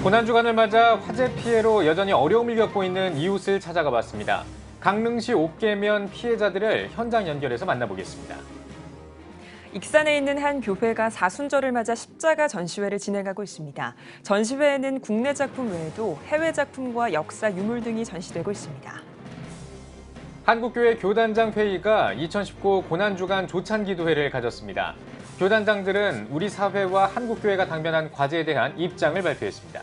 고난주간을 맞아 화재 피해로 여전히 어려움을 겪고 있는 이웃을 찾아가 봤습니다. 강릉시 옥계면 피해자들을 현장 연결해서 만나보겠습니다. 익산에 있는 한 교회가 사순절을 맞아 십자가 전시회를 진행하고 있습니다. 전시회에는 국내 작품 외에도 해외 작품과 역사 유물 등이 전시되고 있습니다. 한국교회 교단장 회의가 2019 고난주간 조찬기도회를 가졌습니다. 교단장들은 우리 사회와 한국교회가 당면한 과제에 대한 입장을 발표했습니다.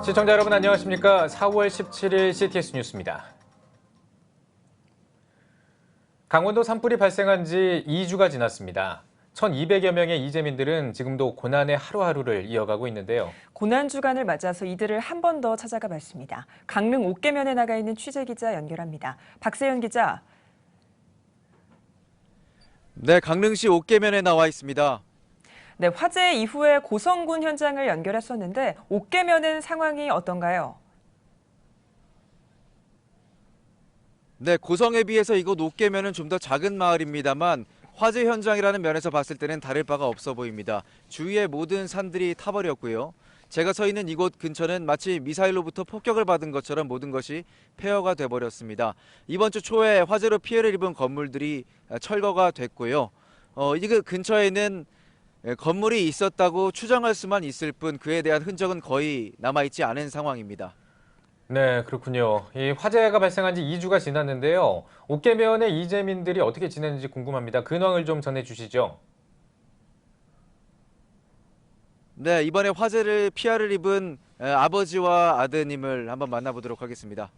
시청자 여러분 안녕하십니까? 4월 17일 CTS 뉴스입니다. 강원도 산불이 발생한 지 2주가 지났습니다. 1,200여 명의 이재민들은 지금도 고난의 하루하루를 이어가고 있는데요. 고난주간을 맞아서 이들을 한 번 더 찾아가 봤습니다. 강릉 옥계면에 나가 있는 취재기자 연결합니다. 박세현 기자. 네, 강릉시 옥계면에 나와 있습니다. 네, 화재 이후에 고성군 현장을 연결했었는데 옥계면은 상황이 어떤가요? 네, 고성에 비해서 이곳 옥계면은 좀 더 작은 마을입니다만 화재 현장이라는 면에서 봤을 때는 다를 바가 없어 보입니다. 주위의 모든 산들이 타버렸고요. 제가 서 있는 이곳 근처는 마치 미사일로부터 폭격을 받은 것처럼 모든 것이 폐허가 돼버렸습니다. 이번 주 초에 화재로 피해를 입은 건물들이 철거가 됐고요. 이 근처에는 건물이 있었다고 추정할 수만 있을 뿐 그에 대한 흔적은 거의 남아있지 않은 상황입니다. 네, 그렇군요. 이 화재가 발생한 지 2주가 지났는데요. 옥계면의 이재민들이 어떻게 지내는지 궁금합니다. 근황을 좀 전해주시죠. 네, 이번에 화재를 피해를 입은 아버지와 아드님을 한번 만나보도록 하겠습니다.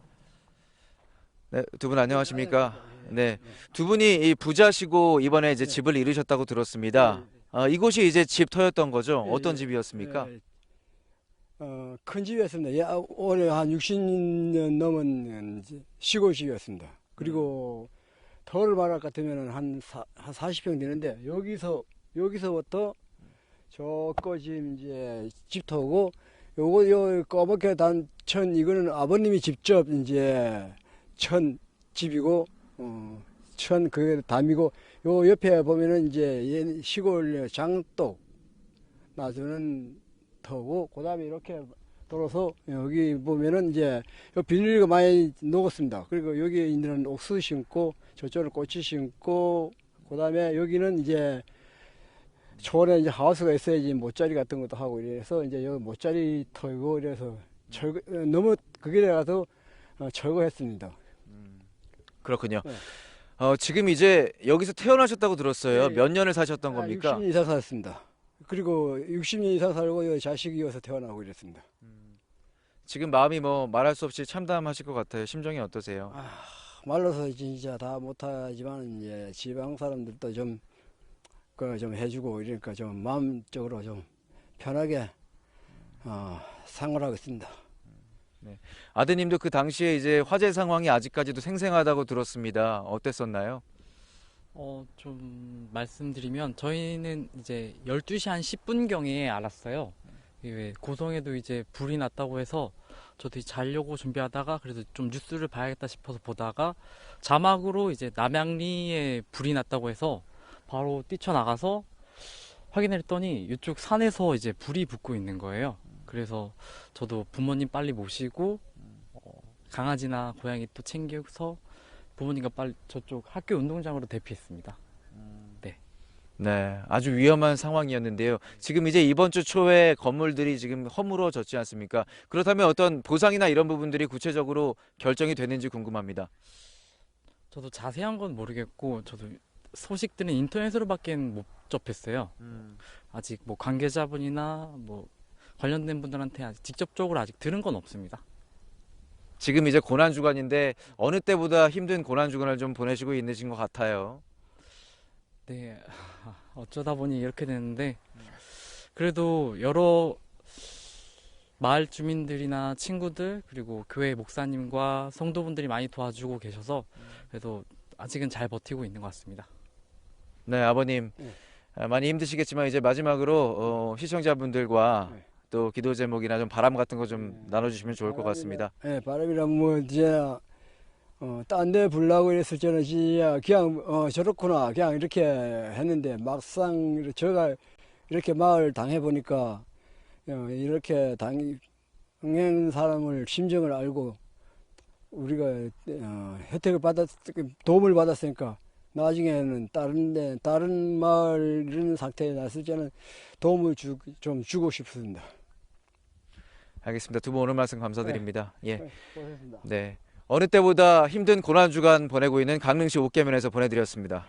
네, 두 분 안녕하십니까? 네, 두 분이 이 부자시고 이번에 이제 집을 잃으셨다고 들었습니다. 이곳이 이제 집터였던 거죠? 어떤 집이었습니까? 큰 집이었습니다. 올해 한 60년 넘은 시골집이었습니다. 그리고 터를 말할 것 같으면 한 40평 되는데 여기서부터 저까지 이제 집터고 요 꺼멓게 단 천 이거는 아버님이 직접 이제 천 집이고 천 그게 담이고 요 옆에 보면은 이제 시골 장독 놔주는 터고 그다음에 이렇게 돌아서 여기 보면은 이제 요 비닐이 많이 녹았습니다. 그리고 여기 있는 옥수 심고 저쪽은 고추 심고 그다음에 여기는 이제 초원에 이제 하우스가 있어야지 모짜리 같은 것도 하고 이래서 이제 여기 모짜리 터고 이래서 너무 그게 돼가서 철거했습니다. 그렇군요. 네. 지금 이제 여기서 태어나셨다고 들었어요. 네. 몇 년을 사셨던 겁니까? 60년 이상 살았습니다. 그리고 60년 이상 살고 여기 자식이 이어서 태어나고 이랬습니다. 지금 마음이 뭐 말할 수 없이 참담하실 것 같아요. 심정이 어떠세요? 말로서 진짜 다 못하지만 이제 지방 사람들도 좀 해주고 이러니까 좀 마음적으로 좀 편하게 생활하고 있습니다. 아드님도 그 당시에 이제 화재 상황이 아직까지도 생생하다고 들었습니다. 어땠었나요? 좀 말씀드리면 저희는 이제 12시 한 10분경에 알았어요. 이게 고성에도 이제 불이 났다고 해서 저도 자려고 준비하다가 그래도 좀 뉴스를 봐야겠다 싶어서 보다가 자막으로 이제 남양리에 불이 났다고 해서 바로 뛰쳐나가서 확인을 했더니 이쪽 산에서 이제 불이 붙고 있는 거예요. 그래서 저도 부모님 빨리 모시고 강아지나 고양이 또 챙겨서 부모님과 빨리 저쪽 학교 운동장으로 대피했습니다. 네, 아주 위험한 상황이었는데요. 지금 이제 이번 주 초에 건물들이 지금 허물어졌지 않습니까? 그렇다면 어떤 보상이나 이런 부분들이 구체적으로 결정이 됐는지 궁금합니다. 저도 자세한 건 모르겠고 저도 소식들은 인터넷으로밖에 못 접했어요. 아직 뭐 관계자분이나 뭐 관련된 분들한테 아직 직접적으로 아직 들은 건 없습니다. 지금 이제 고난주간인데 어느 때보다 힘든 고난주간을 좀 보내시고 있으신 것 같아요. 네, 어쩌다 보니 이렇게 됐는데 그래도 여러 마을 주민들이나 친구들 그리고 교회 목사님과 성도분들이 많이 도와주고 계셔서 그래도 아직은 잘 버티고 있는 것 같습니다. 네, 아버님 많이 힘드시겠지만 이제 마지막으로 시청자분들과 네. 또 기도 제목이나 좀 바람 같은 거 좀 나눠주시면 좋을 것 같습니다. 예, 바람이라 뭐 이제 딴 데 불나고 이랬을 때는 진짜 그냥 저렇구나 그냥 이렇게 했는데 막상 제가 이렇게 마을 당해 보니까 이렇게 당한 사람을 심정을 알고 우리가 혜택을 도움을 받았으니까 나중에는 다른 마을 이런 상태에 났을 때는 도움을 좀 주고 싶습니다. 알겠습니다. 두 분 오늘 말씀 감사드립니다. 예. 고맙습니다. 네. 어느 때보다 힘든 고난 주간 보내고 있는 강릉시 옥계면에서 보내드렸습니다.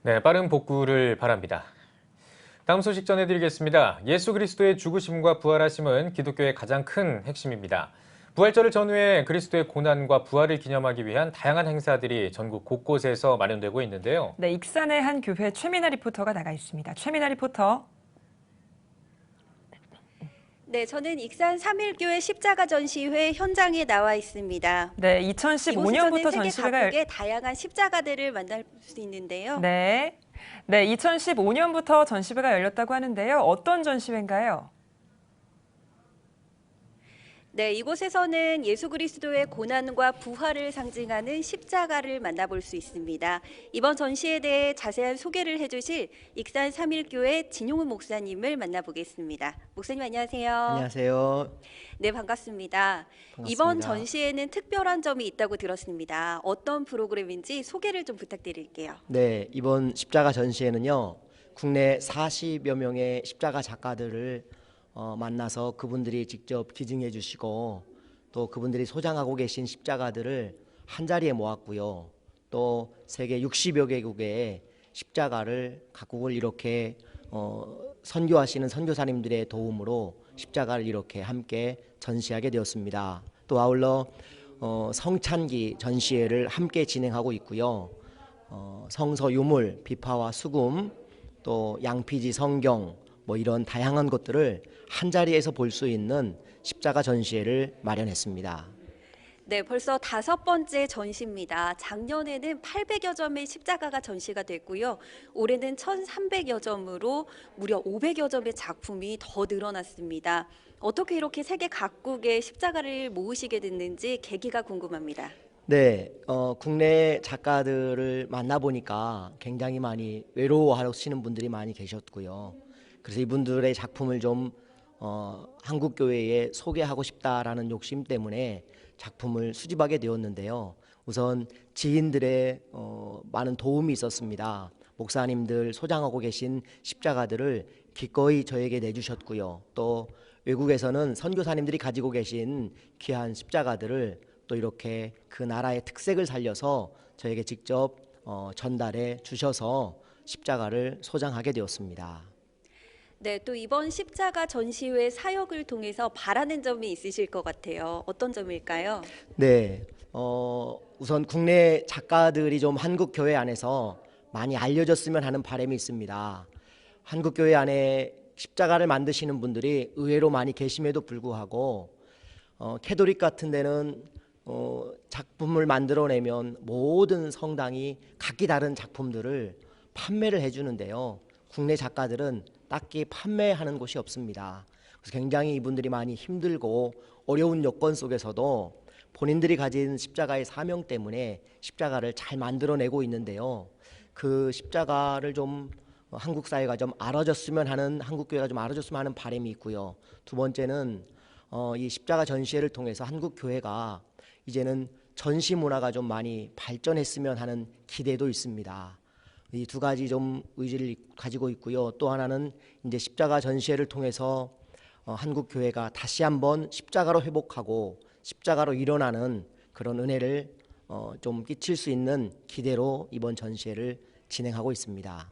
네, 빠른 복구를 바랍니다. 다음 소식 전해드리겠습니다. 예수 그리스도의 죽으심과 부활하심은 기독교의 가장 큰 핵심입니다. 부활절을 전후해 그리스도의 고난과 부활을 기념하기 위한 다양한 행사들이 전국 곳곳에서 마련되고 있는데요. 네, 익산의 한 교회 최민아 리포터가 나가 있습니다. 최민아 리포터. 네, 저는 익산 3.1교회 십자가 전시회 현장에 나와 있습니다. 네, 2015년부터 이곳에서는 세계 전시회가 각국의 다양한 십자가들을 만날 수 있는데요. 네. 네, 2015년부터 전시회가 열렸다고 하는데요. 어떤 전시회인가요? 네, 이곳에서는 예수 그리스도의 고난과 부활을 상징하는 십자가를 만나볼 수 있습니다. 이번 전시에 대해 자세한 소개를 해주실 익산 3.1교회 진용훈 목사님을 만나보겠습니다. 목사님 안녕하세요. 안녕하세요. 네, 반갑습니다. 이번 전시에는 특별한 점이 있다고 들었습니다. 어떤 프로그램인지 소개를 좀 부탁드릴게요. 네, 이번 십자가 전시회는요. 국내 40여 명의 십자가 작가들을 만나서 그분들이 직접 기증해 주시고 또 그분들이 소장하고 계신 십자가들을 한 자리에 모았고요. 또 세계 60여 개국의 십자가를 각국을 이렇게 선교하시는 선교사님들의 도움으로 십자가를 이렇게 함께 전시하게 되었습니다. 또 아울러 성찬기 전시회를 함께 진행하고 있고요. 성서 유물, 비파와 수금, 또 양피지 성경 뭐 이런 다양한 것들을 한 자리에서 볼 수 있는 십자가 전시회를 마련했습니다. 네, 벌써 5번째 전시입니다. 작년에는 800여 점의 십자가가 전시가 됐고요. 올해는 1,300여 점으로 무려 500여 점의 작품이 더 늘어났습니다. 어떻게 이렇게 세계 각국의 십자가를 모으시게 됐는지 계기가 궁금합니다. 네, 국내 작가들을 만나보니까 굉장히 많이 외로워하시는 분들이 많이 계셨고요. 그래서 이분들의 작품을 좀 한국 교회에 소개하고 싶다라는 욕심 때문에 작품을 수집하게 되었는데요. 우선 지인들의 많은 도움이 있었습니다. 목사님들 소장하고 계신 십자가들을 기꺼이 저에게 내주셨고요. 또 외국에서는 선교사님들이 가지고 계신 귀한 십자가들을 또 이렇게 그 나라의 특색을 살려서 저에게 직접 전달해 주셔서 십자가를 소장하게 되었습니다. 네, 또 이번 십자가 전시회 사역을 통해서 바라는 점이 있으실 것 같아요. 어떤 점일까요? 네, 우선 국내 작가들이 좀 한국 교회 안에서 많이 알려졌으면 하는 바람이 있습니다. 한국 교회 안에 십자가를 만드시는 분들이 의외로 많이 계심에도 불구하고 캐톨릭 같은 데는 작품을 만들어내면 모든 성당이 각기 다른 작품들을 판매를 해주는데요. 국내 작가들은 딱히 판매하는 곳이 없습니다. 그래서 굉장히 이분들이 많이 힘들고 어려운 여건 속에서도 본인들이 가진 십자가의 사명 때문에 십자가를 잘 만들어내고 있는데요. 그 십자가를 좀 한국 사회가 좀 알아줬으면 하는, 한국 교회가 좀 알아줬으면 하는 바람이 있고요. 두 번째는 이 십자가 전시회를 통해서 한국 교회가 이제는 전시 문화가 좀 많이 발전했으면 하는 기대도 있습니다. 이 두 가지 좀 의지를 가지고 있고요. 또 하나는 이제 십자가 전시회를 통해서 한국 교회가 다시 한번 십자가로 회복하고 십자가로 일어나는 그런 은혜를 좀 끼칠 수 있는 기대로 이번 전시회를 진행하고 있습니다.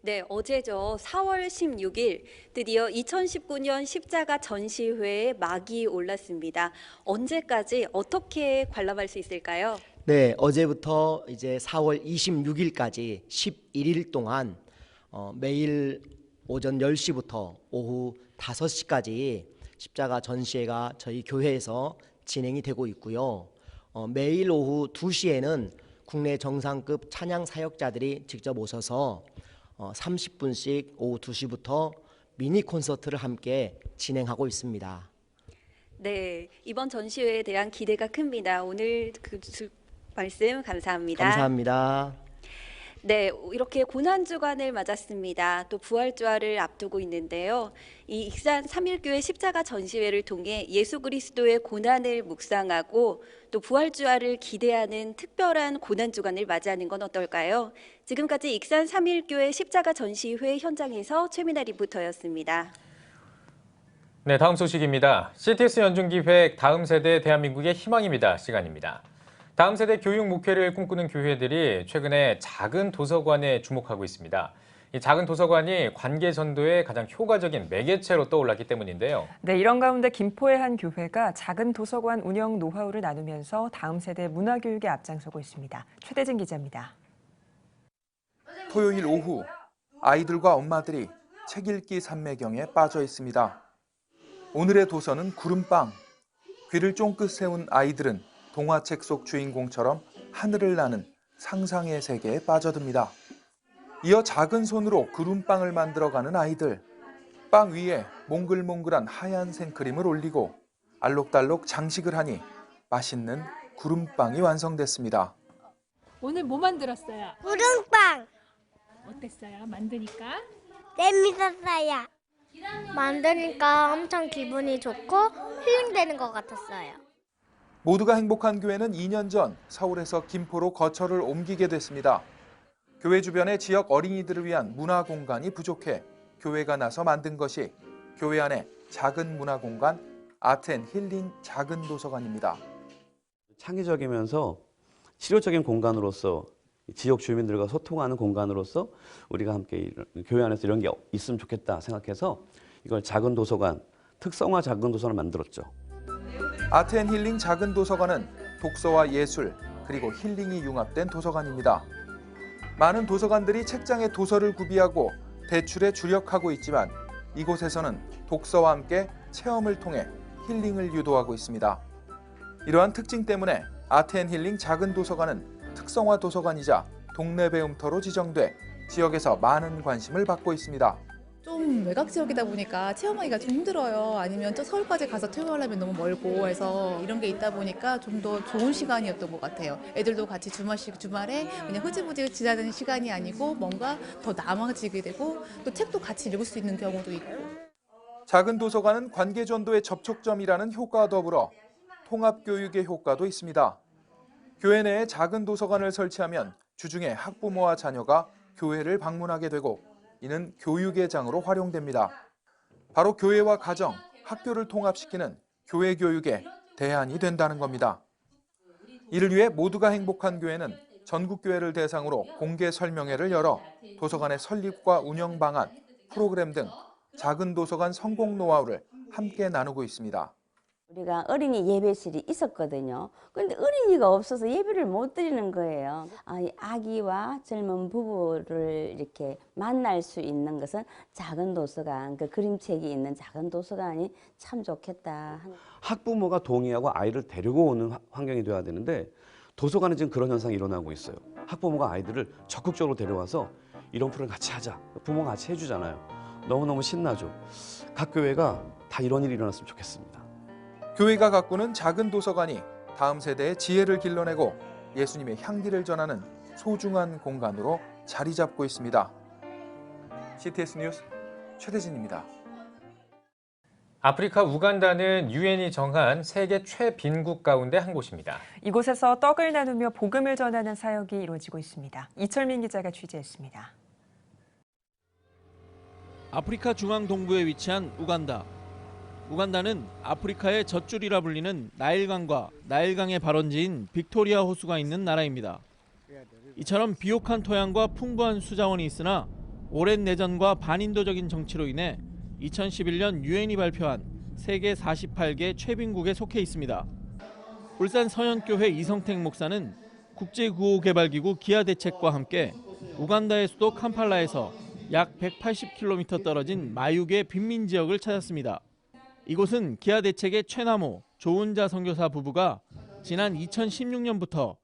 네, 어제죠. 4월 16일 드디어 2019년 십자가 전시회에 막이 올랐습니다. 언제까지 어떻게 관람할 수 있을까요? 네, 어제부터 이제 4월 26일까지 11일 동안 매일 오전 10시부터 오후 5시까지 십자가 전시회가 저희 교회에서 진행이 되고 있고요. 매일 오후 2시에는 국내 정상급 찬양 사역자들이 직접 오셔서 30분씩 오후 2시부터 미니 콘서트를 함께 진행하고 있습니다. 네, 이번 전시회에 대한 기대가 큽니다. 오늘 말씀 감사합니다. 감사합니다. 네, 이렇게 고난주간을 맞았습니다. 또 부활주화를 앞두고 있는데요. 이 익산 삼일교회 십자가 전시회를 통해 예수 그리스도의 고난을 묵상하고 또 부활주화를 기대하는 특별한 고난주간을 맞이하는 건 어떨까요? 지금까지 익산 삼일교회 십자가 전시회 현장에서 최민아 리포터였습니다. 네, 다음 소식입니다. CTS 연중기획 다음 세대 대한민국의 희망입니다. 시간입니다. 다음 세대 교육 목회를 꿈꾸는 교회들이 최근에 작은 도서관에 주목하고 있습니다. 이 작은 도서관이 관계 전도의 가장 효과적인 매개체로 떠올랐기 때문인데요. 네, 이런 가운데 김포의 한 교회가 작은 도서관 운영 노하우를 나누면서 다음 세대 문화교육에 앞장서고 있습니다. 최대진 기자입니다. 토요일 오후 아이들과 엄마들이 책 읽기 산매경에 빠져 있습니다. 오늘의 도서는 구름빵. 귀를 쫑긋 세운 아이들은 동화책 속 주인공처럼 하늘을 나는 상상의 세계에 빠져듭니다. 이어 작은 손으로 구름빵을 만들어가는 아이들. 빵 위에 몽글몽글한 하얀 생크림을 올리고 알록달록 장식을 하니 맛있는 구름빵이 완성됐습니다. 오늘 뭐 만들었어요? 구름빵. 어땠어요? 만드니까? 재밌었어요. 만드니까 엄청 기분이 좋고 힐링되는 것 같았어요. 모두가 행복한 교회는 2년 전 서울에서 김포로 거처를 옮기게 됐습니다. 교회 주변의 지역 어린이들을 위한 문화 공간이 부족해 교회가 나서 만든 것이 교회 안의 작은 문화 공간 아트앤힐링 작은 도서관입니다. 창의적이면서 실효적인 공간으로서 지역 주민들과 소통하는 공간으로서 우리가 함께 교회 안에서 이런 게 있으면 좋겠다 생각해서 이걸 작은 도서관, 특성화 작은 도서관을 만들었죠. 아트앤힐링 작은 도서관은 독서와 예술 그리고 힐링이 융합된 도서관입니다. 많은 도서관들이 책장에 도서를 구비하고 대출에 주력하고 있지만 이곳에서는 독서와 함께 체험을 통해 힐링을 유도하고 있습니다. 이러한 특징 때문에 아트앤힐링 작은 도서관은 특성화 도서관이자 동네 배움터로 지정돼 지역에서 많은 관심을 받고 있습니다. 좀 외곽 지역이다 보니까 체험하기가 좀 힘들어요. 아니면 저 서울까지 가서 체험하려면 너무 멀고 해서 이런 게 있다 보니까 좀 더 좋은 시간이었던 것 같아요. 애들도 같이 주말에 그냥 흐지부지 지나는 시간이 아니고 뭔가 더 남아지게 되고 또 책도 같이 읽을 수 있는 경우도 있고. 작은 도서관은 관계 전도의 접촉점이라는 효과와 더불어 통합교육의 효과도 있습니다. 교회 내에 작은 도서관을 설치하면 주중에 학부모와 자녀가 교회를 방문하게 되고 이는 교육의 장으로 활용됩니다. 바로 교회와 가정, 학교를 통합시키는 교회 교육의 대안이 된다는 겁니다. 이를 위해 모두가 행복한 교회는 전국교회를 대상으로 공개 설명회를 열어 도서관의 설립과 운영 방안, 프로그램 등 작은 도서관 성공 노하우를 함께 나누고 있습니다. 우리가 어린이 예배실이 있었거든요. 그런데 어린이가 없어서 예배를 못 드리는 거예요. 아기와 젊은 부부를 이렇게 만날 수 있는 것은 작은 도서관, 그 그림책이 있는 작은 도서관이 참 좋겠다. 학부모가 동의하고 아이를 데리고 오는 환경이 돼야 되는데 도서관에 지금 그런 현상이 일어나고 있어요. 학부모가 아이들을 적극적으로 데려와서 이런 프로를 같이 하자. 부모가 같이 해주잖아요. 너무너무 신나죠. 각 교회가 다 이런 일이 일어났으면 좋겠습니다. 교회가 가꾸는 작은 도서관이 다음 세대의 지혜를 길러내고 예수님의 향기를 전하는 소중한 공간으로 자리 잡고 있습니다. CTS 뉴스 최대진입니다. 아프리카 우간다는 유엔이 정한 세계 최빈국 가운데 한 곳입니다. 이곳에서 떡을 나누며 복음을 전하는 사역이 이루어지고 있습니다. 이철민 기자가 취재했습니다. 아프리카 중앙 동부에 위치한 우간다. 우간다는 아프리카의 젖줄이라 불리는 나일강과 나일강의 발원지인 빅토리아 호수가 있는 나라입니다. 이처럼 비옥한 토양과 풍부한 수자원이 있으나 오랜 내전과 반인도적인 정치로 인해 2011년 유엔이 발표한 세계 48개 최빈국에 속해 있습니다. 울산 서현교회 이성택 목사는 국제구호개발기구 기아대책과 함께 우간다의 수도 캄팔라에서 약 180km 떨어진 마육의 빈민 지역을 찾았습니다. 이곳은 기아대책의 최남호, 조은자 선교사 부부가 지난 2016년부터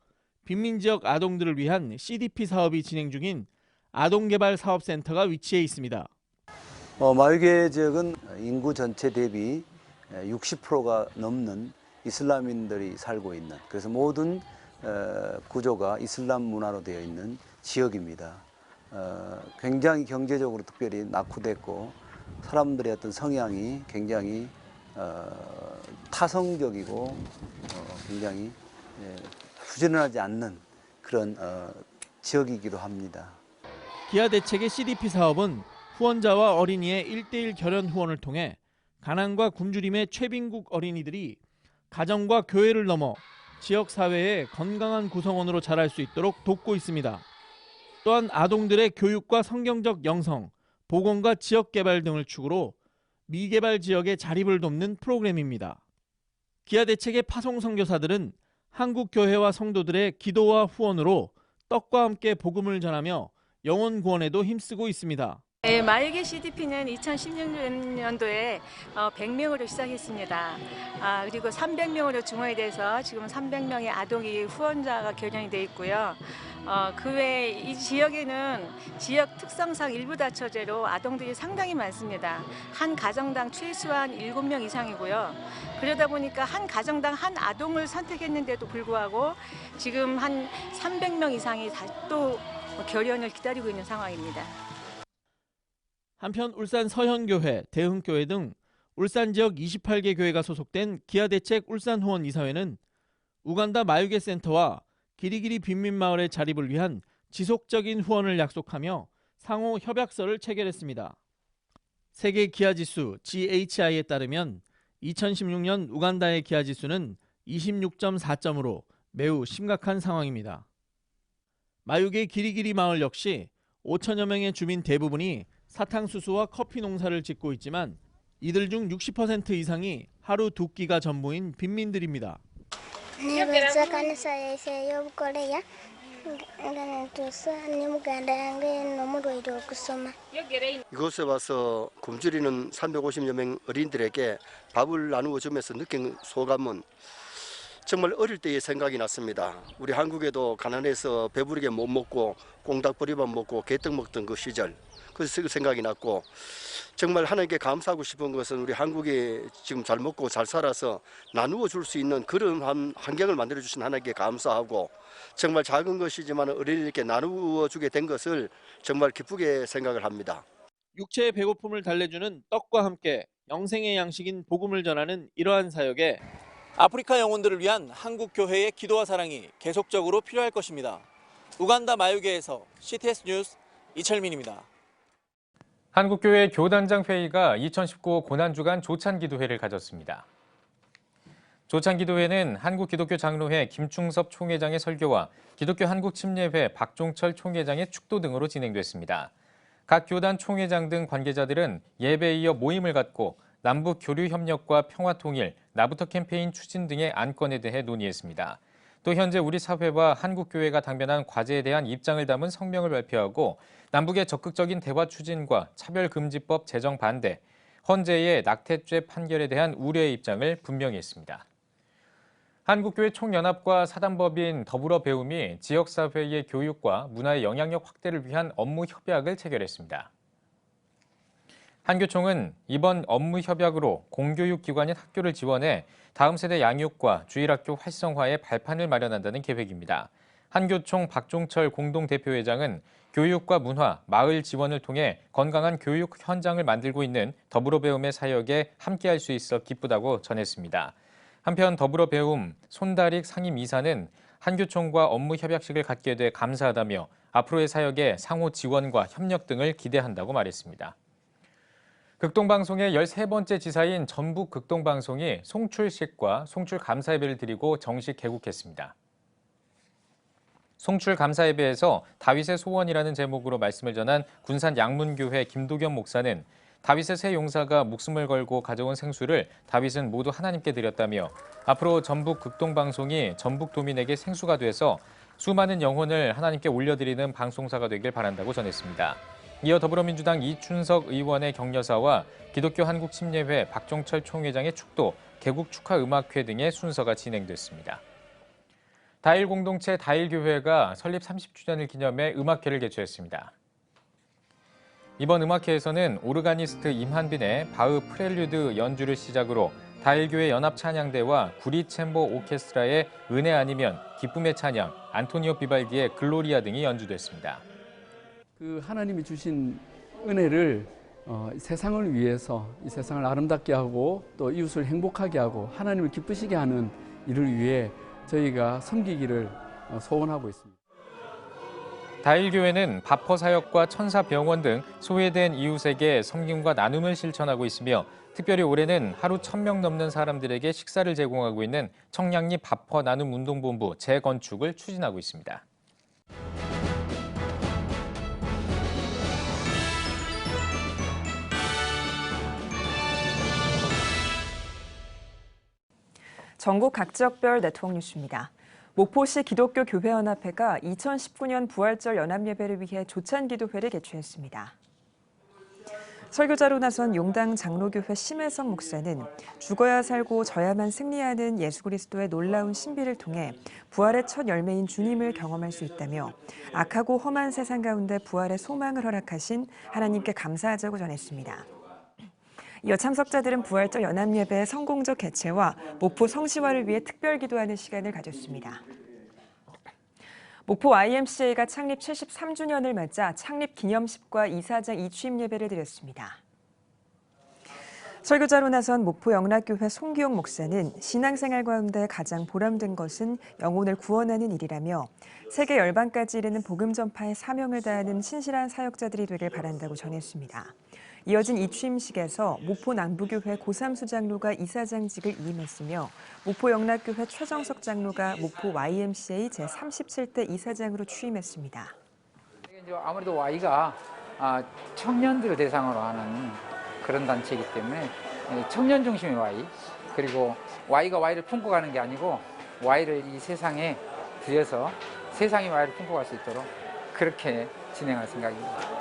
빈민지역 아동들을 위한 CDP 사업이 진행 중인 아동개발사업센터가 위치해 있습니다. 마위계 지역은 인구 전체 대비 60%가 넘는 이슬람인들이 살고 있는, 그래서 모든 구조가 이슬람 문화로 되어 있는 지역입니다. 굉장히 경제적으로 특별히 낙후됐고 사람들의 어떤 성향이 굉장히 타성적이고 굉장히 부지런하지 않는 그런 지역이기도 합니다. 기아대책의 CDP 사업은 후원자와 어린이의 1:1 결연 후원을 통해 가난과 굶주림의 최빈국 어린이들이 가정과 교회를 넘어 지역사회의 건강한 구성원으로 자랄 수 있도록 돕고 있습니다. 또한 아동들의 교육과 성경적 영성, 보건과 지역개발 등을 축으로 미개발 지역의 자립을 돕는 프로그램입니다. 기아대책의 파송 선교사들은 한국 교회와 성도들의 기도와 후원으로 떡과 함께 복음을 전하며 영혼 구원에도 힘쓰고 있습니다. 네, 마위계 CDP는 2016년도에 100명으로 시작했습니다. 그리고 300명으로 중화돼서 지금 300명의 아동이 후원자가 결연이 되어 있고요. 그 외에 이 지역에는 지역 특성상 일부 다처제로 아동들이 상당히 많습니다. 한 가정당 최소한 7명 이상이고요. 그러다 보니까 한 가정당 한 아동을 선택했는데도 불구하고 지금 한 300명 이상이 또 결연을 기다리고 있는 상황입니다. 한편 울산 서현교회, 대흥교회 등 울산 지역 28개 교회가 소속된 기아대책 울산후원이사회는 우간다 마유계 센터와 기리기리 빈민마을의 자립을 위한 지속적인 후원을 약속하며 상호 협약서를 체결했습니다. 세계 기아지수 GHI에 따르면 2016년 우간다의 기아지수는 26.4점으로 매우 심각한 상황입니다. 마유계 기리기리 마을 역시 5천여 명의 주민 대부분이 사탕수수와 커피 농사를 짓고 있지만 이들 중 60% 이상이 하루 2끼가 전부인 빈민들입니다. 이곳에 와서 굶주리는 350여 명 어린이들에게 밥을 나누어 주면서 느낀 소감은 정말 어릴 때의 생각이 났습니다. 우리 한국에도 가난해서 배부르게 못 먹고 꽁닭보리밥 먹고 개떡 먹던 그 시절, 그래서 그 생각이 났고, 정말 하나님께 감사하고 싶은 것은 우리 한국이 지금 잘 먹고 잘 살아서 나누어 줄 수 있는 그런 환경을 만들어 주신 하나님께 감사하고, 정말 작은 것이지만 어린이들께 나누어 주게 된 것을 정말 기쁘게 생각을 합니다. 육체의 배고픔을 달래주는 떡과 함께 영생의 양식인 복음을 전하는 이러한 사역에 아프리카 영혼들을 위한 한국 교회의 기도와 사랑이 계속적으로 필요할 것입니다. 우간다 마유계에서 CTS 뉴스 이철민입니다. 한국교회 교단장 회의가 2019 고난주간 조찬기도회를 가졌습니다. 조찬기도회는 한국기독교장로회 김충섭 총회장의 설교와 기독교 한국침례회 박종철 총회장의 축도 등으로 진행됐습니다. 각 교단 총회장 등 관계자들은 예배에 이어 모임을 갖고 남북 교류 협력과 평화통일, 나부터 캠페인 추진 등의 안건에 대해 논의했습니다. 또 현재 우리 사회와 한국교회가 당면한 과제에 대한 입장을 담은 성명을 발표하고 남북의 적극적인 대화 추진과 차별금지법 제정 반대, 헌재의 낙태죄 판결에 대한 우려의 입장을 분명히 했습니다. 한국교회 총연합과 사단법인 더불어배움이 지역사회의 교육과 문화의 영향력 확대를 위한 업무 협약을 체결했습니다. 한교총은 이번 업무 협약으로 공교육기관인 학교를 지원해 다음 세대 양육과 주일학교 활성화의 발판을 마련한다는 계획입니다. 한교총 박종철 공동대표회장은 교육과 문화, 마을 지원을 통해 건강한 교육 현장을 만들고 있는 더불어배움의 사역에 함께할 수 있어 기쁘다고 전했습니다. 한편 더불어배움 손다릭 상임이사는 한교총과 업무 협약식을 갖게 돼 감사하다며 앞으로의 사역에 상호 지원과 협력 등을 기대한다고 말했습니다. 극동방송의 13번째 지사인 전북극동방송이 송출식과 송출감사예배를 드리고 정식 개국했습니다. 송출감사예배에서 다윗의 소원이라는 제목으로 말씀을 전한 군산 양문교회 김도겸 목사는 다윗의 세 용사가 목숨을 걸고 가져온 생수를 다윗은 모두 하나님께 드렸다며 앞으로 전북극동방송이 전북도민에게 생수가 돼서 수많은 영혼을 하나님께 올려드리는 방송사가 되길 바란다고 전했습니다. 이어 더불어민주당 이춘석 의원의 격려사와 기독교 한국침례회 박종철 총회장의 축도, 개국 축하 음악회 등의 순서가 진행됐습니다. 다일 공동체 다일교회가 설립 30주년을 기념해 음악회를 개최했습니다. 이번 음악회에서는 오르가니스트 임한빈의 바흐 프렐류드 연주를 시작으로 다일교회 연합찬양대와 구리챔버 오케스트라의 은혜 아니면 기쁨의 찬양, 안토니오 비발디의 글로리아 등이 연주됐습니다. 그 하나님이 주신 은혜를 세상을 위해서 이 세상을 아름답게 하고 또 이웃을 행복하게 하고 하나님을 기쁘시게 하는 일을 위해 저희가 섬기기를 소원하고 있습니다. 다일교회는 바퍼사역과 천사병원 등 소외된 이웃에게 섬김과 나눔을 실천하고 있으며 특별히 올해는 하루 1,000명 넘는 사람들에게 식사를 제공하고 있는 청량리 바퍼 나눔 운동본부 재건축을 추진하고 있습니다. 전국 각지역별 네트워크 뉴스입니다. 목포시 기독교 교회연합회가 2019년 부활절 연합예배를 위해 조찬기도회를 개최했습니다. 설교자로 나선 용당 장로교회 심혜성 목사는 죽어야 살고 져야만 승리하는 예수 그리스도의 놀라운 신비를 통해 부활의 첫 열매인 주님을 경험할 수 있다며 악하고 험한 세상 가운데 부활의 소망을 허락하신 하나님께 감사하자고 전했습니다. 이어 참석자들은 부활절 연합예배의 성공적 개최와 목포 성시화를 위해 특별 기도하는 시간을 가졌습니다. 목포 YMCA가 창립 73주년을 맞아 창립 기념식과 이사장 이취임 예배를 드렸습니다. 설교자로 나선 목포 영락교회 송기용 목사는 신앙생활 가운데 가장 보람된 것은 영혼을 구원하는 일이라며 세계 열방까지 이르는 복음 전파의 사명을 다하는 신실한 사역자들이 되길 바란다고 전했습니다. 이어진 이취임식에서 목포 남부교회 고삼수 장로가 이사장직을 위임했으며 목포 영락교회 최정석 장로가 목포 YMCA 제37대 이사장으로 취임했습니다. 아무래도 Y가 청년들을 대상으로 하는 그런 단체이기 때문에 청년 중심의 Y, 그리고 Y가 Y를 품고 가는 게 아니고 Y를 이 세상에 들여서 세상이 Y를 품고 갈 수 있도록 그렇게 진행할 생각입니다.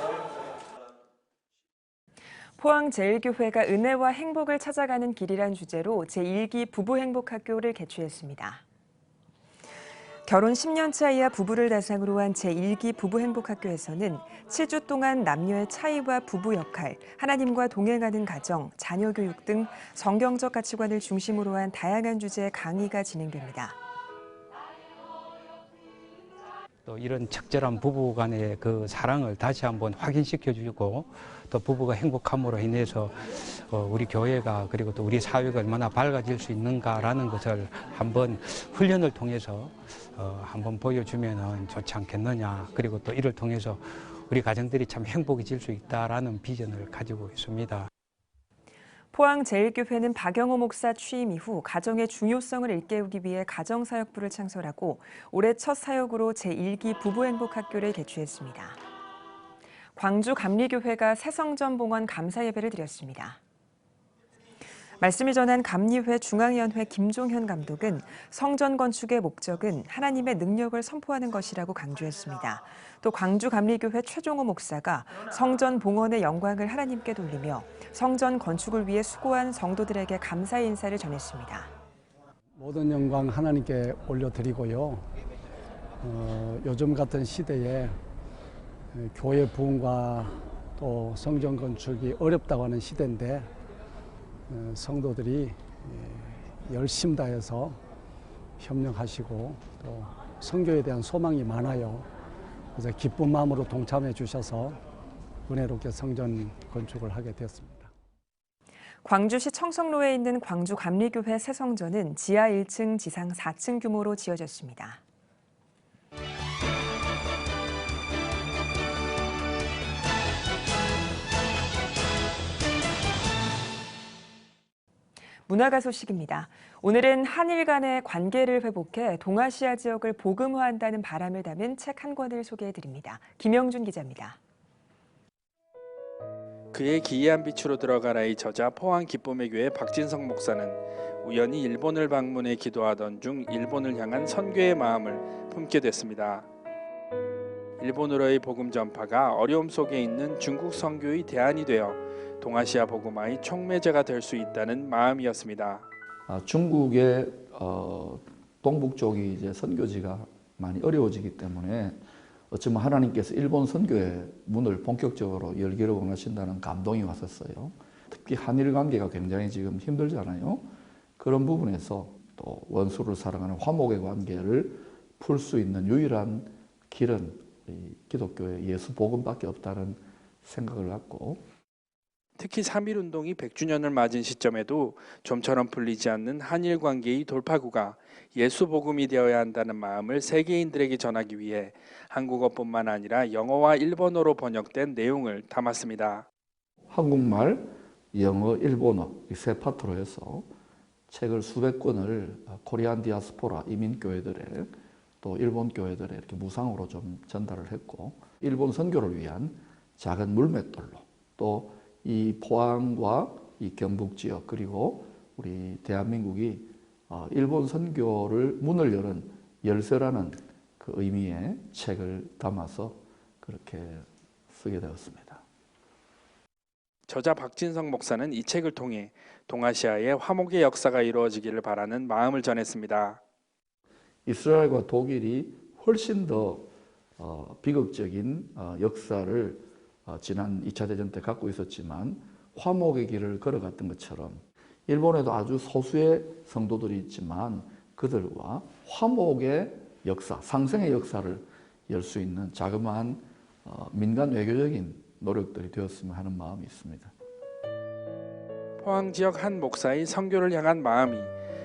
포항제일교회가 은혜와 행복을 찾아가는 길이란 주제로 제1기 부부행복학교를 개최했습니다. 결혼 10년차 이하 부부를 대상으로 한 제1기 부부행복학교에서는 7주 동안 남녀의 차이와 부부 역할, 하나님과 동행하는 가정, 자녀 교육 등 성경적 가치관을 중심으로 한 다양한 주제의 강의가 진행됩니다. 또 이런 적절한 부부 간의 그 사랑을 다시 한번 확인시켜 주고 또 부부가 행복함으로 인해서 우리 교회가 그리고 또 우리 사회가 얼마나 밝아질 수 있는가라는 것을 한번 훈련을 통해서 한번 보여주면 좋지 않겠느냐. 그리고 또 이를 통해서 우리 가정들이 참 행복해질 수 있다라는 비전을 가지고 있습니다. 포항제일교회는 박영호 목사 취임 이후 가정의 중요성을 일깨우기 위해 가정사역부를 창설하고 올해 첫 사역으로 제1기 부부행복학교를 개최했습니다. 광주 감리교회가 새성전봉헌 감사예배를 드렸습니다. 말씀을 전한 감리회 중앙위원회 김종현 감독은 성전 건축의 목적은 하나님의 능력을 선포하는 것이라고 강조했습니다. 또 광주 감리교회 최종호 목사가 성전 봉헌의 영광을 하나님께 돌리며 성전 건축을 위해 수고한 성도들에게 감사의 인사를 전했습니다. 모든 영광 하나님께 올려드리고요. 요즘 같은 시대에 교회 부흥과 또 성전 건축이 어렵다고 하는 시대인데 성도들이 열심 다해서 협력하시고 또 선교에 대한 소망이 많아요. 그래서 기쁜 마음으로 동참해 주셔서 은혜롭게 성전 건축을 하게 되었습니다. 광주시 청성로에 있는 광주 감리교회 새성전은 지하 1층, 지상 4층 규모로 지어졌습니다. 문화가 소식입니다. 오늘은 한일 간의 관계를 회복해 동아시아 지역을 복음화한다는 바람을 담은 책 한 권을 소개해드립니다. 김영준 기자입니다. 그의 기이한 빛으로 들어가라의 저자 포항 기쁨의 교회 박진성 목사는 우연히 일본을 방문해 기도하던 중 일본을 향한 선교의 마음을 품게 됐습니다. 일본어로의 복음 전파가 어려움 속에 있는 중국 선교의 대안이 되어 동아시아 복음화의 촉매제가 될 수 있다는 마음이었습니다. 중국의 동북 쪽이 이제 선교지가 많이 어려워지기 때문에 어쩌면 하나님께서 일본 선교의 문을 본격적으로 열기를 원하신다는 감동이 왔었어요. 특히 한일 관계가 굉장히 지금 힘들잖아요. 그런 부분에서 또 원수를 사랑하는 화목의 관계를 풀 수 있는 유일한 길은 이 기독교의 예수 복음밖에 없다는 생각을 갖고 특히 3.1운동이 100주년을 맞은 시점에도 좀처럼 풀리지 않는 한일 관계의 돌파구가 예수 복음이 되어야 한다는 마음을 세계인들에게 전하기 위해 한국어뿐만 아니라 영어와 일본어로 번역된 내용을 담았습니다. 한국말, 영어, 일본어 이 세 파트로 해서 책을 수백 권을 코리안 디아스포라 이민교회들에 또 일본 교회들에 이렇게 무상으로 좀 전달을 했고 일본 선교를 위한 작은 물맷돌로 또 이 포항과 이 경북 지역 그리고 우리 대한민국이 일본 선교를 문을 여는 열쇠라는 그 의미의 책을 담아서 그렇게 쓰게 되었습니다. 저자 박진성 목사는 이 책을 통해 동아시아의 화목의 역사가 이루어지기를 바라는 마음을 전했습니다. 이스라엘과 독일이 훨씬 더 비극적인 역사를 지난 2차 대전 때 갖고 있었지만 화목의 길을 걸어갔던 것처럼 일본에도 아주 소수의 성도들이 있지만 그들과 화목의 역사, 상생의 역사를 열 수 있는 자그마한 민간 외교적인 노력들이 되었으면 하는 마음이 있습니다. 포항 지역 한 목사의 선교를 향한 마음이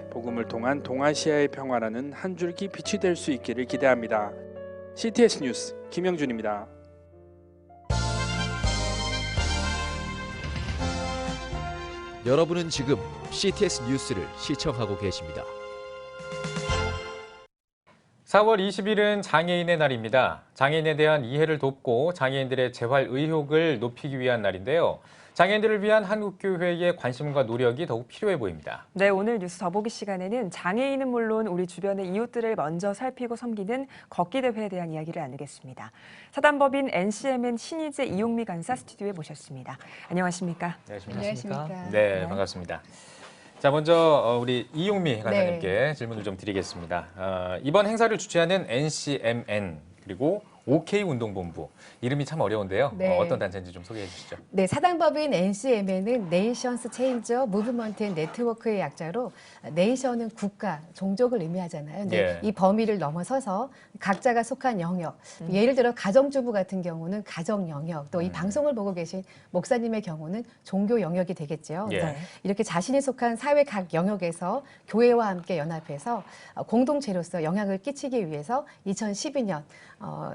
복음을 통한 동아시아의 평화라는 한 줄기 빛이 될 수 있기를 기대합니다. CTS 뉴스 김영준입니다. 여러분은 지금 CTS 뉴스를 시청하고 계십니다. 4월 20일은 장애인의 날입니다. 장애인에 대한 이해를 돕고 장애인들의 재활 의욕을 높이기 위한 날인데요. 장애인들을 위한 한국교회의 관심과 노력이 더욱 필요해 보입니다. 네, 오늘 뉴스 더보기 시간에는 장애인은 물론 우리 주변의 이웃들을 먼저 살피고 섬기는 걷기 대회에 대한 이야기를 나누겠습니다. 사단법인 NCMN 신희재 이용미 간사 스튜디오에 모셨습니다. 안녕하십니까? 안녕하십니까? 네, 반갑습니다. 자, 먼저 우리 이용미 간사님께 질문을 좀 드리겠습니다. 이번 행사를 주최하는 NCMN 그리고 OK 운동본부 이름이 참 어려운데요. 네. 어떤 단체인지 좀 소개해 주시죠. 네, 사단법인 NCMN은 네이션스 체인저 무브먼트 앤 네트워크의 약자로 네이션은 국가, 종족을 의미하잖아요. 근데 예. 이 범위를 넘어서서 각자가 속한 영역, 예를 들어 가정주부 같은 경우는 가정 영역, 또 이 방송을 보고 계신 목사님의 경우는 종교 영역이 되겠죠. 예. 네. 이렇게 자신이 속한 사회 각 영역에서 교회와 함께 연합해서 공동체로서 영향을 끼치기 위해서 2012년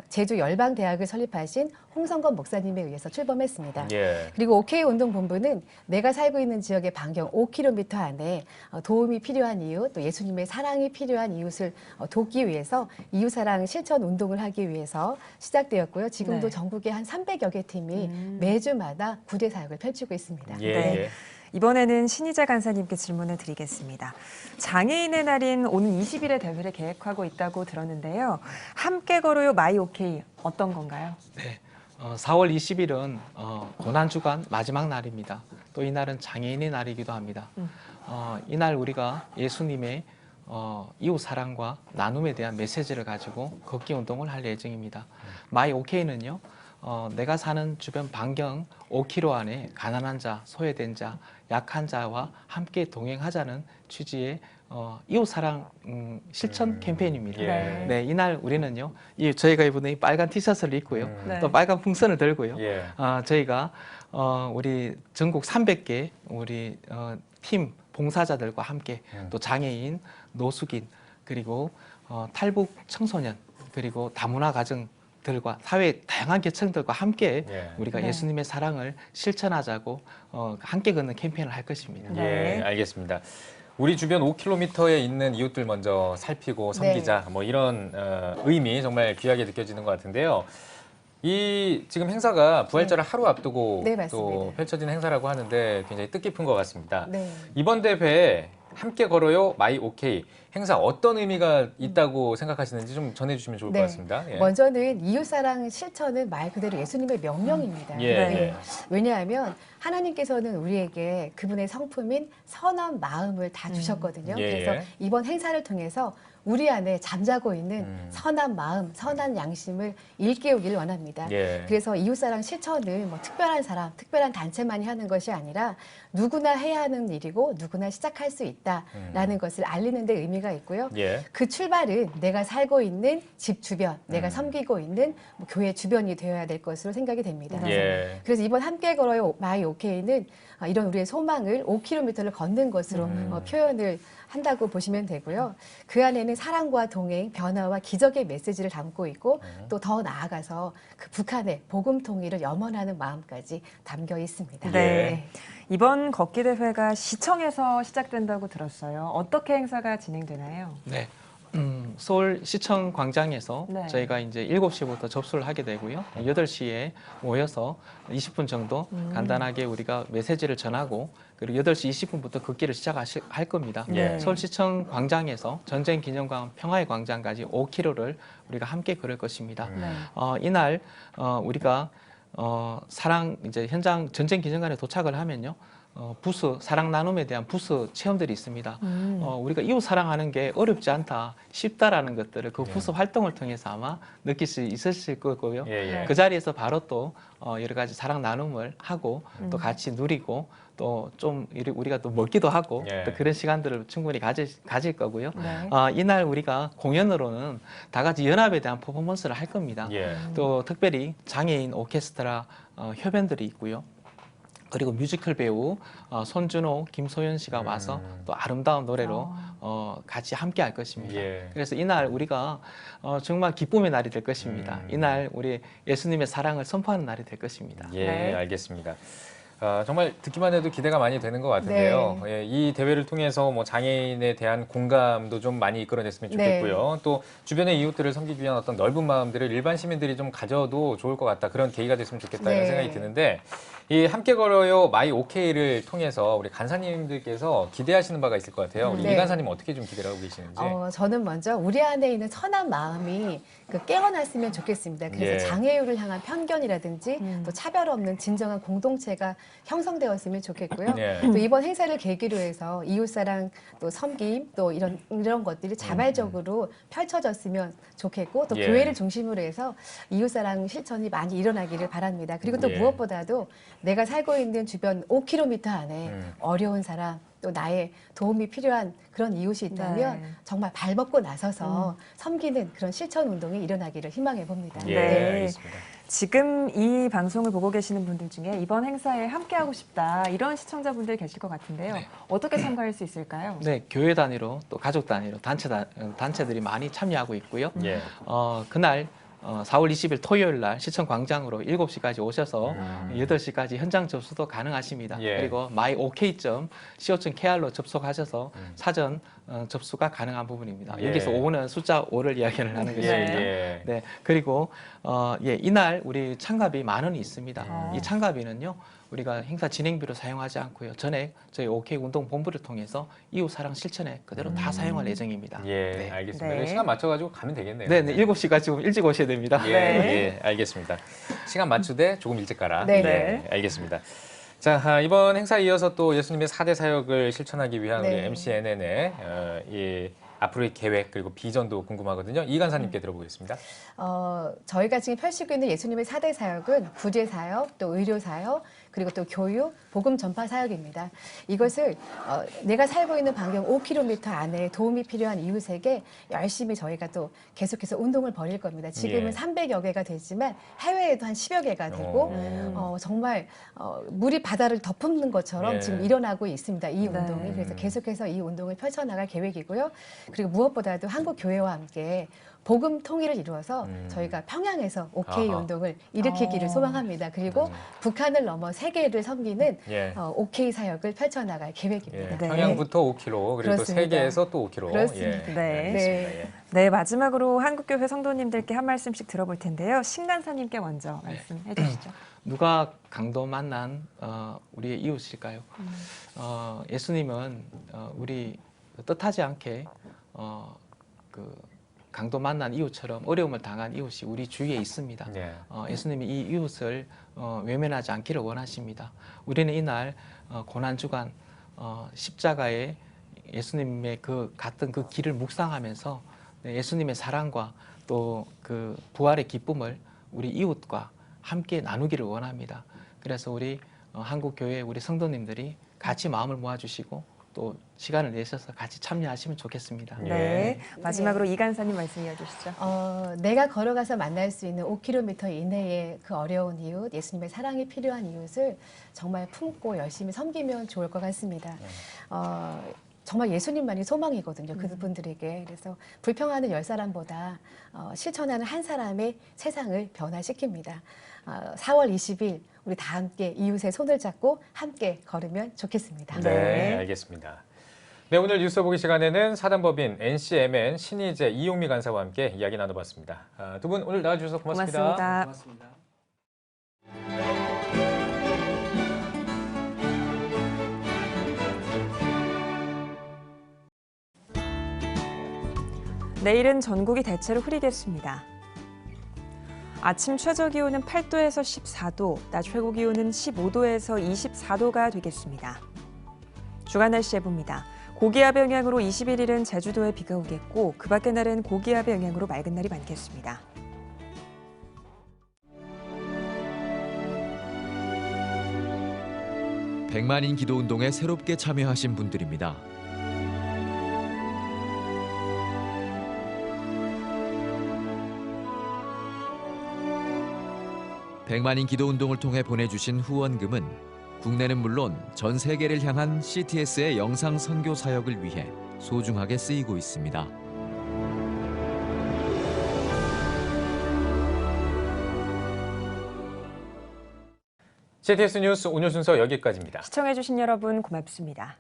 제주 열방대학을 설립하신 홍성건 목사님에 의해서 출범했습니다. 예. 그리고 OK 운동본부는 내가 살고 있는 지역의 반경 5km 안에 도움이 필요한 이웃, 또 예수님의 사랑이 필요한 이웃을 돕기 위해서 이웃사랑 실천 운동을 하기 위해서 시작되었고요. 지금도 네. 전국에 한 300여 개 팀이 매주마다 구대 사역을 펼치고 있습니다. 네. 이번에는 신희재 간사님께 질문을 드리겠습니다. 장애인의 날인 오는 20일에 대회를 계획하고 있다고 들었는데요. 함께 걸어요 마이 오케이 어떤 건가요? 네, 4월 20일은 고난주간 마지막 날입니다. 또 이날은 장애인의 날이기도 합니다. 이날 우리가 예수님의 이웃 사랑과 나눔에 대한 메시지를 가지고 걷기 운동을 할 예정입니다. 마이 오케이는요. 내가 사는 주변 반경 5km 안에 가난한 자, 소외된 자, 약한 자와 함께 동행하자는 취지의 이웃사랑 실천 캠페인입니다. 예. 네, 이날 우리는요, 저희가 이번에 빨간 티셔츠를 입고요, 네. 또 빨간 풍선을 들고요. 예. 저희가 우리 전국 300개 우리 팀 봉사자들과 함께 또 장애인, 노숙인, 그리고 탈북 청소년, 그리고 다문화 가정 들과 사회 다양한 계층들과 함께 우리가 네. 예수님의 사랑을 실천하자고 함께 걷는 캠페인을 할 것입니다. 예, 알겠습니다. 우리 주변 5km에 있는 이웃들 먼저 살피고 섬기자 뭐 이런 의미 정말 귀하게 느껴지는 것 같은데요. 이 지금 행사가 부활절을 하루 앞두고 네, 또 맞습니다. 펼쳐진 행사라고 하는데 굉장히 뜻깊은 것 같습니다. 네. 이번 대회에 함께 걸어요 마이 오케이 행사 어떤 의미가 있다고 생각하시는지 좀 전해주시면 좋을 것 같습니다. 예. 먼저는 이웃사랑 실천은 말 그대로 예수님의 명령입니다. 예. 왜냐하면 하나님께서는 우리에게 그분의 성품인 선한 마음을 다 주셨거든요. 예. 그래서 이번 행사를 통해서 우리 안에 잠자고 있는 선한 마음, 선한 양심을 일깨우길 원합니다. 예. 그래서 이웃사랑 실천은 뭐 특별한 사람, 특별한 단체만이 하는 것이 아니라 누구나 해야 하는 일이고 누구나 시작할 수 있다라는 것을 알리는 데 의미가 있고요. 예. 그 출발은 내가 살고 있는 집 주변, 내가 섬기고 있는 뭐 교회 주변이 되어야 될 것으로 생각이 됩니다. 예. 그래서 이번 함께 걸어요 마이 오케이는 이런 우리의 소망을 5km를 걷는 것으로 표현을 한다고 보시면 되고요. 그 안에는 사랑과 동행, 변화와 기적의 메시지를 담고 있고 또 더 나아가서 그 북한의 복음 통일을 염원하는 마음까지 담겨 있습니다. 네. 이번 걷기 대회가 시청에서 시작된다고 들었어요. 어떻게 행사가 진행되나요? 네. 서울 시청 광장에서 네. 저희가 이제 7시부터 접수를 하게 되고요. 8시에 모여서 20분 정도 간단하게 우리가 메시지를 전하고 그리고 8시 20분부터 걷기를 시작할 겁니다. 예. 서울시청 광장에서 전쟁기념관 평화의 광장까지 5km를 우리가 함께 걸을 것입니다. 이날 우리가 사랑 이제 현장 전쟁기념관에 도착을 하면요. 부스 사랑 나눔에 대한 부스 체험들이 있습니다. 우리가 이웃 사랑하는 게 어렵지 않다, 쉽다라는 것들을 그 부스 활동을 통해서 아마 느낄 수 있으실 거고요. 그 자리에서 바로 또 여러 가지 사랑 나눔을 하고 또 같이 누리고 또 좀 우리가 또 먹기도 하고 또 그런 시간들을 충분히 가질 거고요. 이날 우리가 공연으로는 다 같이 연합에 대한 퍼포먼스를 할 겁니다. 또 특별히 장애인 오케스트라 협연들이 있고요. 그리고 뮤지컬 배우 손준호, 김소연 씨가 와서 또 아름다운 노래로 같이 함께 할 것입니다. 그래서 이날 우리가 정말 기쁨의 날이 될 것입니다. 이날 우리 예수님의 사랑을 선포하는 날이 될 것입니다. 예, 알겠습니다. 정말 듣기만 해도 기대가 많이 되는 것 같은데요. 예, 이 대회를 통해서 뭐 장애인에 대한 공감도 좀 많이 이끌어냈으면 좋겠고요. 또 주변의 이웃들을 섬기기 위한 어떤 넓은 마음들을 일반 시민들이 좀 가져도 좋을 것 같다. 그런 계기가 됐으면 좋겠다 이런 생각이 드는데 이 함께 걸어요 마이 오케이를 통해서 우리 간사님들께서 기대하시는 바가 있을 것 같아요. 우리 이 간사님 어떻게 좀 기대를 하고 계시는지. 저는 먼저 우리 안에 있는 선한 마음이 깨어났으면 좋겠습니다. 그래서 장애율을 향한 편견이라든지 또 차별 없는 진정한 공동체가 형성되었으면 좋겠고요. 또 이번 행사를 계기로 해서 이웃사랑 또 섬김 또 이런 것들이 자발적으로 펼쳐졌으면 좋겠고 또 교회를 중심으로 해서 이웃사랑 실천이 많이 일어나기를 바랍니다. 그리고 또 무엇보다도 내가 살고 있는 주변 5km 안에 어려운 사람 또 나의 도움이 필요한 그런 이웃이 있다면 정말 발벗고 나서서 섬기는 그런 실천 운동이 일어나기를 희망해 봅니다. 알겠습니다. 지금 이 방송을 보고 계시는 분들 중에 이번 행사에 함께하고 싶다 이런 시청자분들 계실 것 같은데요. 어떻게 참가할 수 있을까요? 네, 교회 단위로 또 가족 단위로 단체들이 많이 참여하고 있고요. 그날 4월 20일 토요일 날 시청 광장으로 7시까지 오셔서 8시까지 현장 접수도 가능하십니다. 그리고 myok.co.kr로 접속하셔서 사전 접수가 가능한 부분입니다. 여기서 5는 숫자 5를 이야기를 하는 것입니다. 네. 그리고 이날 우리 참가비 10,000원이 있습니다. 이 참가비는요. 우리가 행사 진행비로 사용하지 않고요. 전액 저희 OK 운동본부를 통해서 이웃 사랑 실천에 그대로 다 사용할 예정입니다. 네, 알겠습니다. 시간 맞춰가지고 가면 되겠네요. 네, 7시까지 좀 일찍 오셔야 됩니다. 알겠습니다. 시간 맞추되 조금 일찍 가라. 알겠습니다. 자, 이번 행사에 이어서 또 예수님의 4대 사역을 실천하기 위한 우리 MCNN의 이 앞으로의 계획 그리고 비전도 궁금하거든요. 이 간사님께 들어보겠습니다. 저희가 지금 펼치고 있는 예수님의 4대 사역은 구제 사역, 또 의료 사역, 그리고 또 교육, 복음 전파 사역입니다. 이것을 내가 살고 있는 반경 5km 안에 도움이 필요한 이웃에게 열심히 저희가 또 계속해서 운동을 벌일 겁니다. 지금은 300여 개가 되지만 해외에도 한 10여 개가 되고 정말 물이 바다를 덮는 것처럼 지금 일어나고 있습니다. 이 운동이. 그래서 계속해서 이 운동을 펼쳐나갈 계획이고요. 그리고 무엇보다도 한국 교회와 함께 복음 통일을 이루어서 저희가 평양에서 OK 운동을 일으키기를 소망합니다. 그리고 북한을 넘어 세계를 섬기는 OK 사역을 펼쳐나갈 계획입니다. 평양부터 5km 그리고 또 세계에서 또 5km. 그렇습니다. 네, 마지막으로 한국교회 성도님들께 한 말씀씩 들어볼 텐데요. 신간사님께 먼저 말씀해 주시죠. 누가 강도 만난 우리의 이웃일까요? 예수님은 우리 뜻하지 않게 그 강도 만난 이웃처럼 어려움을 당한 이웃이 우리 주위에 있습니다. 네. 예수님이 이 이웃을 외면하지 않기를 원하십니다. 우리는 이날 고난주간 십자가에 예수님의 그 갔던 그 길을 묵상하면서 예수님의 사랑과 또 그 부활의 기쁨을 우리 이웃과 함께 나누기를 원합니다. 그래서 우리 한국교회 우리 성도님들이 같이 마음을 모아주시고 또 시간을 내셔서 같이 참여하시면 좋겠습니다. 네. 마지막으로 이 간사님 말씀 이어주시죠. 내가 걸어가서 만날 수 있는 5km 이내의 그 어려운 이웃, 예수님의 사랑이 필요한 이웃을 정말 품고 열심히 섬기면 좋을 것 같습니다. 정말 예수님만이 소망이거든요. 그분들에게. 그래서 불평하는 10사람보다 실천하는 한 사람의 세상을 변화시킵니다. 4월 20일 우리 다 함께 이웃의 손을 잡고 함께 걸으면 좋겠습니다. 네, 알겠습니다. 네, 오늘 뉴스 보기 시간에는 사단법인 NCMN 신희재 이용미 간사와 함께 이야기 나눠봤습니다. 두 분 오늘 나와주셔서 고맙습니다. 고맙습니다. 내일은 전국이 대체로 흐리겠습니다. 아침 최저기온은 8도에서 14도, 낮 최고기온은 15도에서 24도가 되겠습니다. 주간 날씨 예보입니다. 고기압의 영향으로 21일은 제주도에 비가 오겠고 그 밖의 날은 고기압의 영향으로 맑은 날이 많겠습니다. 백만인 기도운동에 새롭게 참여하신 분들입니다. 백만인 기도운동을 통해 보내주신 후원금은 국내는 물론 전 세계를 향한 CTS의 영상 선교 사역을 위해 소중하게 쓰이고 있습니다. CTS 뉴스 오늘 순서 여기까지입니다. 시청해주신 여러분 고맙습니다.